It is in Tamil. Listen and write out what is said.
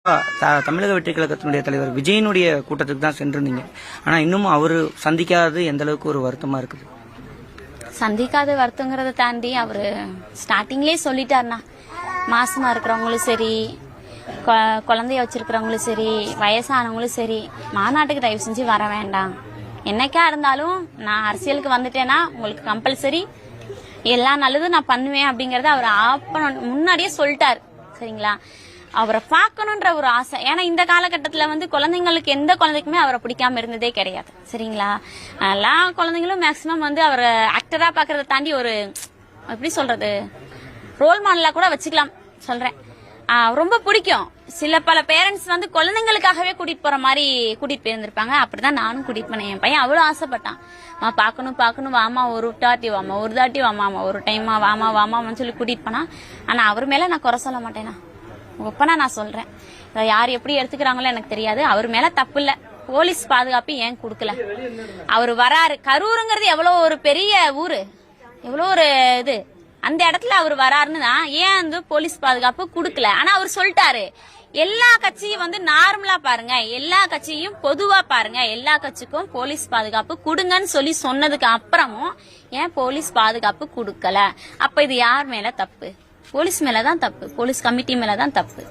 தமிழக வெற்றி கழகத்தினுடைய தலைவர் விஜயனுடைய கூட்டத்துக்கு தான் சென்றிருந்தீங்க. ஆனா இன்னும் அவரு சந்திக்காதது எந்த அளவுக்கு ஒரு வருத்தமா இருக்குது? சந்திக்காத வருத்தங்கிறத தாண்டி அவரு ஸ்டார்டிங்லேயே சொல்லிட்டாருண்ணா, மாசமா இருக்கிறவங்களும் சரி, குழந்தைய வச்சிருக்கிறவங்களும் சரி, வயசானவங்களும் சரி, மாநாட்டுக்கு தயவு செஞ்சு வர வேண்டாம். என்னைக்கா இருந்தாலும் நான் அரசியலுக்கு வந்துட்டேன்னா உங்களுக்கு கம்பல்சரி எல்லா நல்லதும் நான் பண்ணுவேன் அப்படிங்கறத அவர் முன்னாடியே சொல்லிட்டாரு. சரிங்களா? அவரை பார்க்கணுன்ற ஒரு ஆசை. ஏன்னா இந்த காலகட்டத்துல குழந்தைங்களுக்கு எந்த குழந்தைக்குமே அவரை பிடிக்காம இருந்ததே கிடையாது. சரிங்களா? எல்லா குழந்தைங்களும் மேக்சிமம் அவரை ஆக்டரா பாக்குறத தாண்டி ஒரு எப்படி சொல்றது, ரோல் மாடலா கூட வச்சுக்கலாம் சொல்றேன். ரொம்ப பிடிக்கும். பல பேரண்ட்ஸ் குழந்தைங்களுக்காகவே கூட்டிட்டு போற மாதிரி கூட்டிட்டு போயிருந்திருப்பாங்க. அப்படிதான் நானும் கூட்டிட்டு போனேன். என் பையன் அவ்வளவு ஆசைப்பட்டான், பாக்கணும் பாக்கணும், வாமா ஒரு தாட்டி வாமா, ஒரு தாட்டி வாமா, ஒரு டைமா வாமா வாமான்னு சொல்லி கூட்டிட்டு போனா. ஆனா அவர் மேல நான் குறை சொல்ல மாட்டேனா, ஒப்பனா நான் சொல்றேன். யார் எப்படி எடுத்துக்கிறாங்களோ எனக்கு தெரியாது. அவர் மேல தப்பு இல்ல, போலீஸ் பாதுகாப்பு ஏன் கொடுக்கல? அவர் வராரு. கரூருங்கிறது எவ்வளவு ஒரு பெரிய ஊரு, எவ்வளவு ஒரு இது, அந்த இடத்துல அவர் வராருன்னு தான் ஏன் போலீஸ் பாதுகாப்பு கொடுக்கல. ஆனா அவர் சொல்லிட்டாரு, எல்லா கட்சியும் நார்மலா பாருங்க, எல்லா கட்சியும் பொதுவா பாருங்க, எல்லா கட்சிக்கும் போலீஸ் பாதுகாப்பு கொடுங்கன்னு சொல்லி சொன்னதுக்கு அப்புறமும் ஏன் போலீஸ் பாதுகாப்பு கொடுக்கல? அப்ப இது யார் மேல தப்பு? போலீஸ் மேலதான் தப்பு, போலீஸ் கமிட்டி மேலதான் தப்பு.